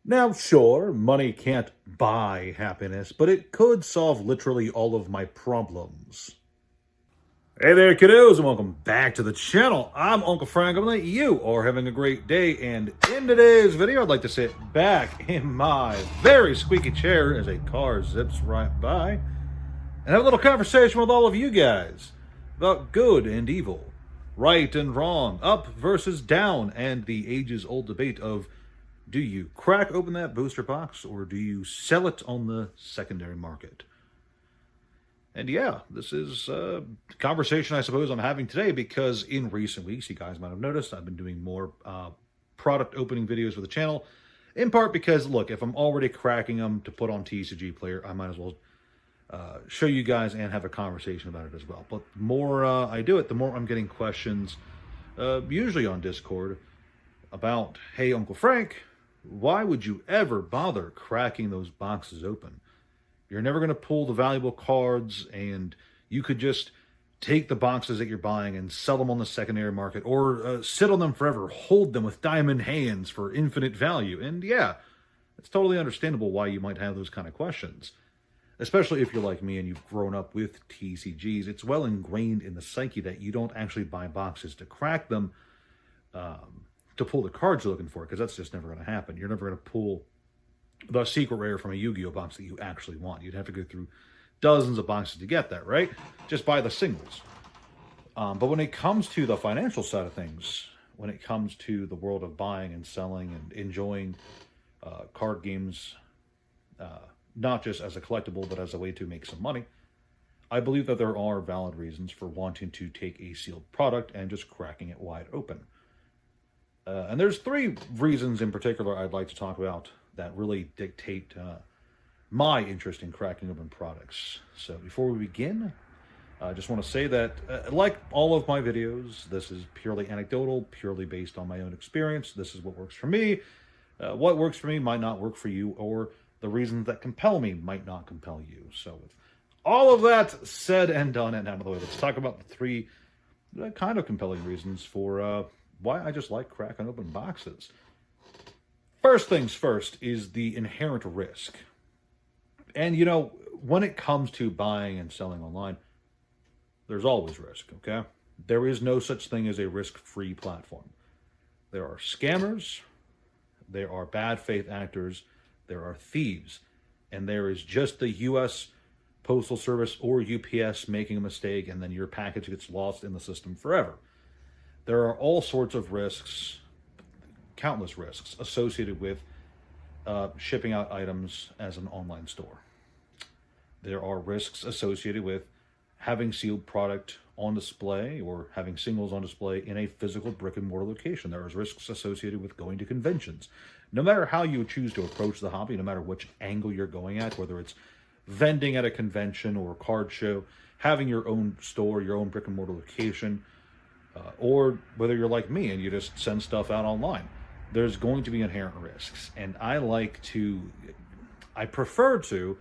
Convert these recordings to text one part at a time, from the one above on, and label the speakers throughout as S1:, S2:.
S1: Now, sure, money can't buy happiness, but it could solve literally all of my problems. Hey there, kiddos, and welcome back to the channel. I'm Uncle Frank. I'm like you are having a great day, and in today's video, I'd like to sit back in my very squeaky chair as a car zips right by and have a little conversation with all of you guys about good and evil, right and wrong, up versus down, and the ages-old debate of do you crack open that booster box or do you sell it on the secondary market? And yeah, this is a conversation I suppose I'm having today because in recent weeks, you guys might have noticed, I've been doing more product opening videos for the channel. In part because, look, if I'm already cracking them to put on TCG Player, I might as well show you guys and have a conversation about it as well. But the more I do it, the more I'm getting questions, usually on Discord, about, hey, Uncle Frank, why would you ever bother cracking those boxes open? You're never going to pull the valuable cards, and you could just take the boxes that you're buying and sell them on the secondary market, or sit on them forever, hold them with diamond hands for infinite value. And yeah, it's totally understandable why you might have those kind of questions. Especially if you're like me and you've grown up with TCGs, it's well ingrained in the psyche that you don't actually buy boxes to crack them to pull the cards you're looking for, because that's just never going to happen. You're never going to pull the secret rare from a Yu-Gi-Oh box that you actually want. You'd have to go through dozens of boxes to get that, right? Just buy the singles. But when it comes to the financial side of things, when it comes to the world of buying and selling and enjoying card games, not just as a collectible, but as a way to make some money, I believe that there are valid reasons for wanting to take a sealed product and just cracking it wide open. And there's three reasons in particular I'd like to talk about that really dictate my interest in cracking open products. So before we begin, I just want to say that, like all of my videos, this is purely anecdotal, purely based on my own experience. This is what works for me. What works for me might not work for you, or the reasons that compel me might not compel you. So with all of that said and done and out of the way, let's talk about the three kind of compelling reasons for why I just like cracking open boxes. First things first is the inherent risk. And, you know, when it comes to buying and selling online, there's always risk, okay? There is no such thing as a risk-free platform. There are scammers, there are bad faith actors, there are thieves, and there is just the U.S. Postal Service or UPS making a mistake, and then your package gets lost in the system forever. There are all sorts of risks, countless risks, associated with shipping out items as an online store. There are risks associated with having sealed product on display or having singles on display in a physical brick and mortar location. There are risks associated with going to conventions. No matter how you choose to approach the hobby, no matter which angle you're going at, whether it's vending at a convention or a card show, having your own store, your own brick and mortar location, or whether you're like me and you just send stuff out online, there's going to be inherent risks. And I prefer to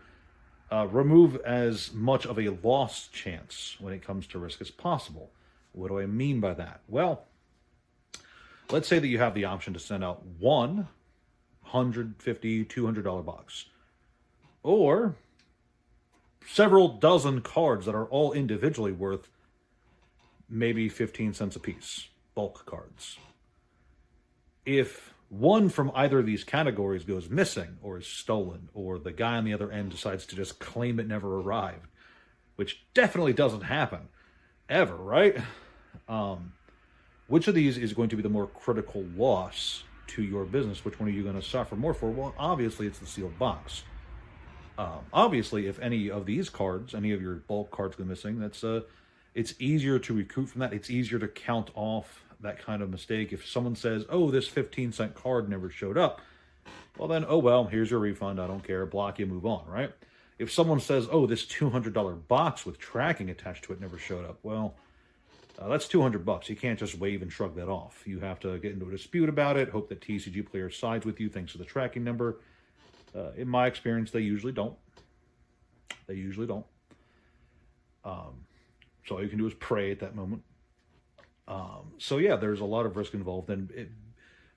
S1: remove as much of a loss chance when it comes to risk as possible. What do I mean by that? Well, let's say that you have the option to send out one $150, $200 box, or several dozen cards that are all individually worth maybe 15 cents a piece, bulk cards. If one from either of these categories goes missing or is stolen, or the guy on the other end decides to just claim it never arrived, which definitely doesn't happen ever, right? Which of these is going to be the more critical loss to your business? Which one are you going to suffer more for? Well, obviously it's the sealed box. Obviously, if any of these cards, any of your bulk cards go missing, it's easier to recoup from that. It's easier to count off that kind of mistake. If someone says, oh, this 15-cent card never showed up, well then, oh well, here's your refund, I don't care, block you, move on, right? If someone says, oh, this $200 box with tracking attached to it never showed up, well, that's $200. You can't just wave and shrug that off. You have to get into a dispute about it, hope that TCG Player sides with you thanks to the tracking number. In my experience, they usually don't. They usually don't. So all you can do is pray at that moment. So yeah, there's a lot of risk involved, and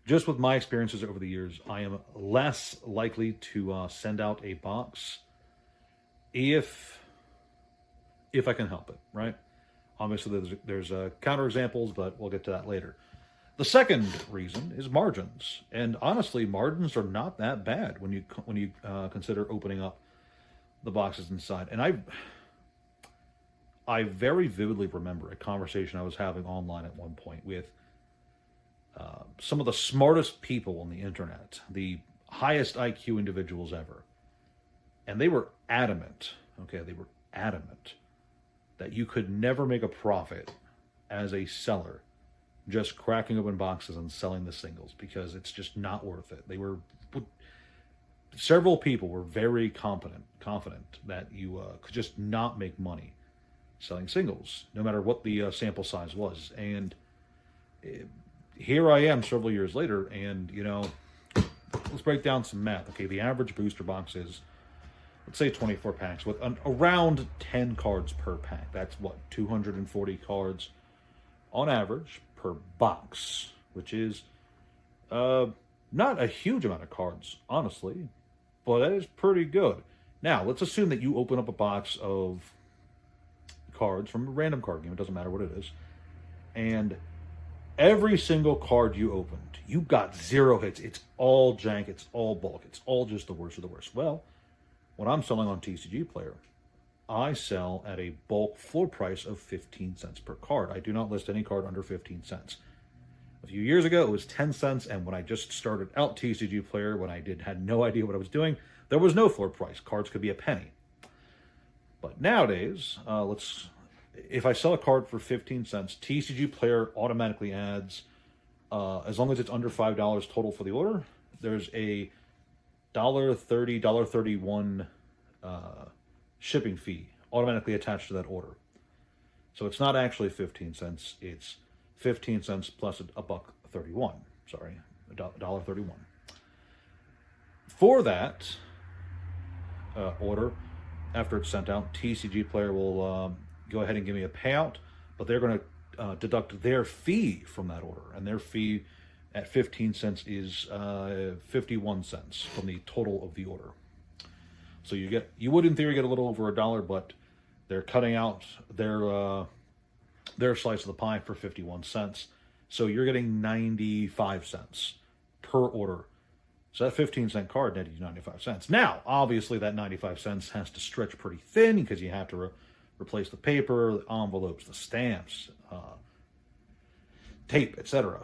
S1: just with my experiences over the years, I am less likely to send out a box if I can help it, right? Obviously, there's counter examples, but we'll get to that later. The second reason is margins, and honestly, margins are not that bad when you consider opening up the boxes inside. And I very vividly remember a conversation I was having online at one point with some of the smartest people on the internet, the highest IQ individuals ever, and they were adamant. Okay, they were adamant that you could never make a profit as a seller just cracking open boxes and selling the singles because it's just not worth it. Several people were very confident that you could just not make money selling singles, no matter what the sample size was. And here I am several years later, and let's break down some math. Okay, the average booster box is, let's say 24 packs with around 10 cards per pack. That's what, 240 cards on average per box, which is not a huge amount of cards, honestly, but that is pretty good. Now, let's assume that you open up a box of cards from a random card game, it doesn't matter what it is, and every single card you opened, you got 0 hits. It's all jank, it's all bulk, it's all just the worst of the worst. Well, when I'm selling on TCG Player, I sell at a bulk floor price of 15 cents per card. I do not list any card under 15 cents. A few years ago, it was 10 cents, and when I just started out TCG Player, when I had no idea what I was doing, there was no floor price. Cards could be a penny. But nowadays, if I sell a card for 15 cents, TCG Player automatically adds, as long as it's under $5 total for the order, there's a $1.30, $1.31 shipping fee automatically attached to that order. So it's not actually 15 cents, it's 15 cents plus a buck 31. Sorry, $1.31. For that order, after it's sent out, TCG Player will go ahead and give me a payout, but they're going to deduct their fee from that order, and their fee at 15 cents is 51 cents from the total of the order. So you would in theory get a little over $1, but they're cutting out their slice of the pie for 51 cents. So you're getting 95 cents per order. So that 15-cent card netted you 95 cents. Now, obviously, that 95 cents has to stretch pretty thin because you have to replace the paper, the envelopes, the stamps, tape, etc.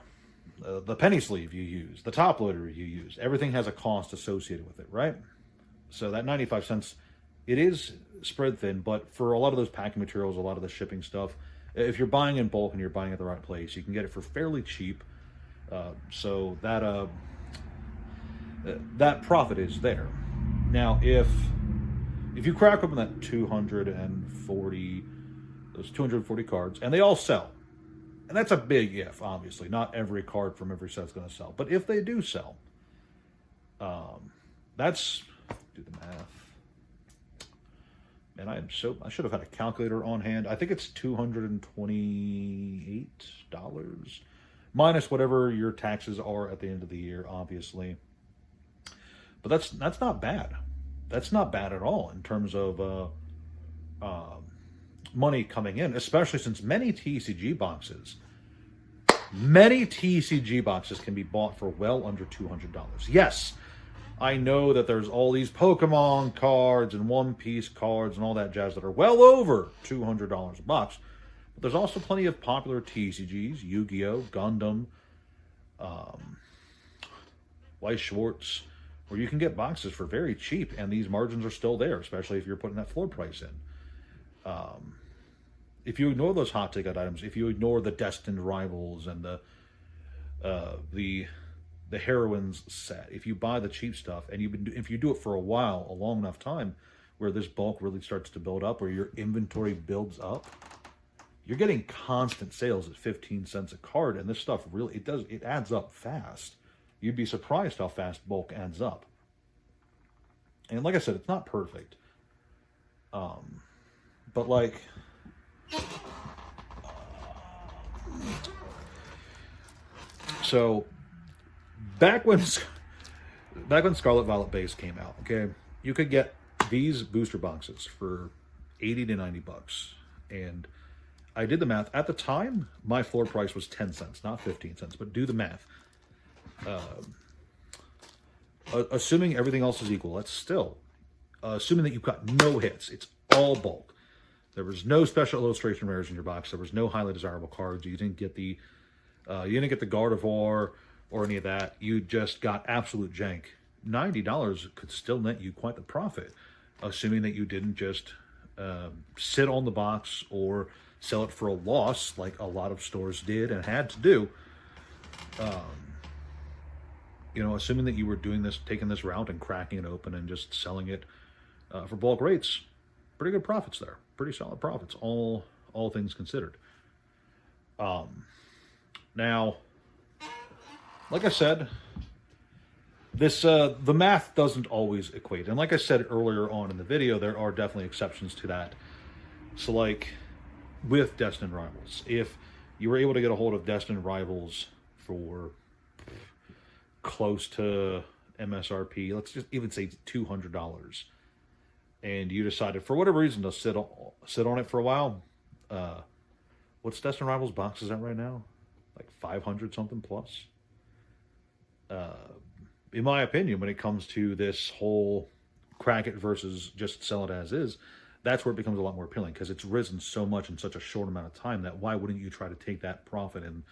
S1: The penny sleeve you use, the top loader you use. Everything has a cost associated with it, right? So that 95 cents, it is spread thin, but for a lot of those packing materials, a lot of the shipping stuff, if you're buying in bulk and you're buying at the right place, you can get it for fairly cheap. So that profit is there. Now, if you crack open that 240 cards, and they all sell, and that's a big if, obviously. Not every card from every set is going to sell. But if they do sell, do the math. Man, I should have had a calculator on hand. I think it's $228 minus whatever your taxes are at the end of the year, obviously. But that's not bad. That's not bad at all in terms of money coming in, especially since many TCG boxes can be bought for well under $200. Yes, I know that there's all these Pokemon cards and One Piece cards and all that jazz that are well over $200 a box. But there's also plenty of popular TCGs, Yu-Gi-Oh!, Gundam, Weiss Schwartz, where you can get boxes for very cheap, and these margins are still there, especially if you're putting that floor price in. If you ignore those hot ticket items, if you ignore the Destined Rivals and the Heroines set, if you buy the cheap stuff, and if you do it for a while, a long enough time, where this bulk really starts to build up, where your inventory builds up, you're getting constant sales at 15 cents a card, and this stuff really, it adds up fast. You'd be surprised how fast bulk adds up. And like I said, it's not perfect. But like, so back when Scarlet Violet Base came out, okay, you could get these booster boxes for 80 to 90 bucks. And I did the math. At the time, my floor price was 10 cents, not 15 cents, but do the math. Assuming everything else is equal, that's still, assuming that you've got no hits, it's all bulk. There was no special illustration rares in your box. There was no highly desirable cards. You didn't get the Gardevoir or any of that. You just got absolute jank. $90 could still net you quite the profit, assuming that you didn't just sit on the box or sell it for a loss like a lot of stores did and had to do. Assuming that you were doing this, taking this route and cracking it open and just selling it for bulk rates, pretty good profits there. Pretty solid profits, all things considered. Now, like I said, the math doesn't always equate. And like I said earlier on in the video, there are definitely exceptions to that. So like with Destined Rivals, if you were able to get a hold of Destined Rivals for close to MSRP, let's just even say $200, and you decided for whatever reason to sit on it for a while, what's Destined Rivals boxes at right now? Like 500 something plus. In my opinion, when it comes to this whole crack it versus just sell it as is, that's where it becomes a lot more appealing, because it's risen so much in such a short amount of time that why wouldn't you try to take that profit and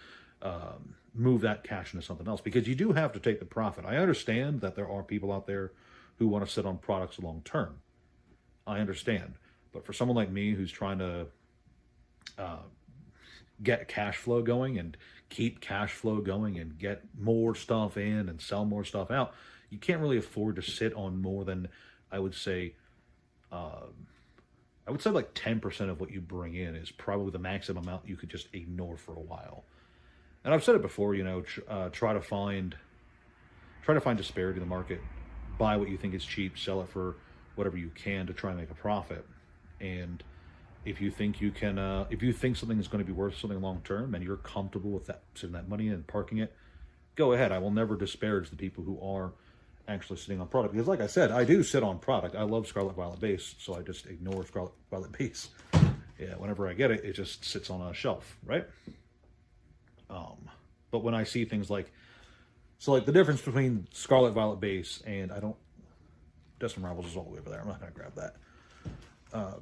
S1: move that cash into something else? Because you do have to take the profit. I understand that there are people out there who want to sit on products long term. I understand. But for someone like me who's trying to get cash flow going and keep cash flow going and get more stuff in and sell more stuff out, you can't really afford to sit on more than, I would say like 10% of what you bring in is probably the maximum amount you could just ignore for a while. And I've said it before, try to find disparity in the market. Buy what you think is cheap, sell it for whatever you can to try and make a profit. And if you think you can, if you think something is going to be worth something long term and you're comfortable with that, sitting that money in and parking it, go ahead. I will never disparage the people who are actually sitting on product, because like I said, I do sit on product. I love Scarlet Violet Base, so I just ignore Scarlet Violet Base. Yeah, whenever I get it, it just sits on a shelf, right? But when I see things like, the difference between Scarlet Violet Base and Destined Rivals is all the way over there. I'm not going to grab that.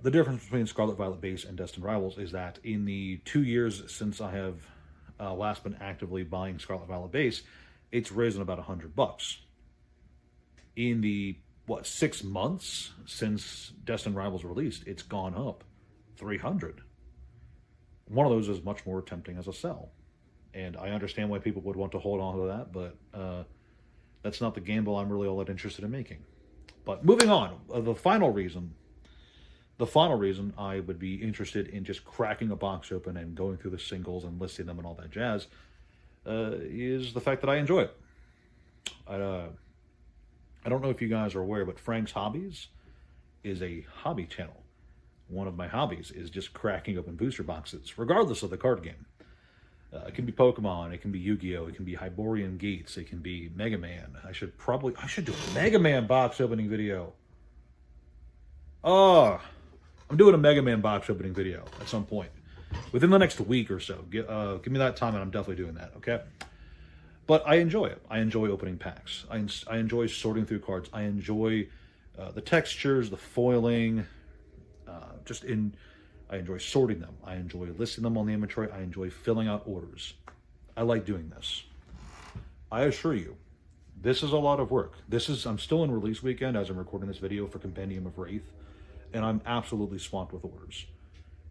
S1: The difference between Scarlet Violet Base and Destined Rivals is that in the 2 years since I have last been actively buying Scarlet Violet Base, it's risen about $100. In the 6 months since Destined Rivals released, it's gone up $300. One of those is much more tempting as a sell, and I understand why people would want to hold on to that, but that's not the gamble I'm really all that interested in making. But moving on, the final reason I would be interested in just cracking a box open and going through the singles and listing them and all that jazz is the fact that I enjoy it. I don't know if you guys are aware, but Frank's Hobbies is a hobby channel. One of my hobbies is just cracking open booster boxes, regardless of the card game. It can be Pokemon, it can be Yu-Gi-Oh!, it can be Hyborian Gates, it can be Mega Man. I should do a Mega Man box opening video. Oh, I'm doing a Mega Man box opening video at some point. Within the next week or so. Give me that time and I'm definitely doing that, okay? But I enjoy it. I enjoy opening packs. I enjoy sorting through cards. I enjoy the textures, the foiling, I enjoy sorting them. I enjoy listing them on the inventory. I enjoy filling out orders. I like doing this. I assure you, this is a lot of work. I'm still in release weekend as I'm recording this video for Compendium of Wraith, and I'm absolutely swamped with orders.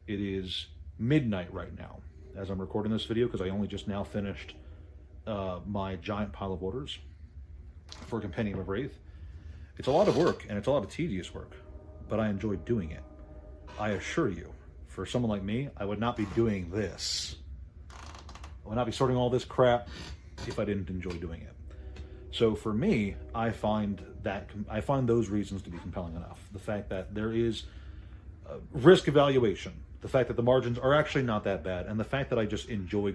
S1: It is midnight right now as I'm recording this video, because I only just now finished my giant pile of orders for Compendium of Wraith. It's a lot of work, and it's a lot of tedious work, but I enjoy doing it. I assure you, for someone like me, I would not be doing this. I would not be sorting all this crap if I didn't enjoy doing it. So for me, I find those reasons to be compelling enough. The fact that there is risk evaluation, the fact that the margins are actually not that bad, and the fact that I just enjoy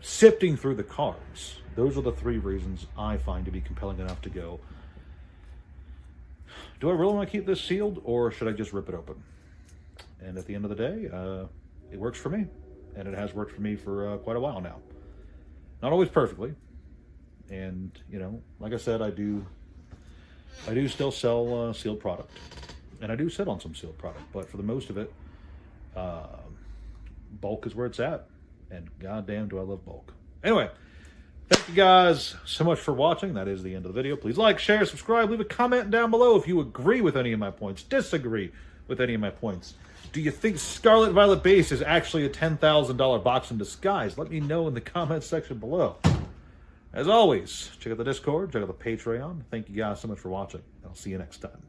S1: sifting through the cards Those are the three reasons I find to be compelling enough to go, do I really want to keep this sealed, or should I just rip it open? And at the end of the day, it works for me. And it has worked for me for quite a while now. Not always perfectly. And, you know, like I said, I do still sell sealed product. And I do sit on some sealed product. But for the most of it, bulk is where it's at. And goddamn do I love bulk. Anyway, thank you guys so much for watching. That is the end of the video. Please like, share, subscribe, leave a comment down below if you agree with any of my points, disagree with any of my points. Do you think Scarlet Violet Base is actually a $10,000 box in disguise? Let me know in the comments section below. As always, check out the Discord, check out the Patreon. Thank you guys so much for watching. I'll see you next time.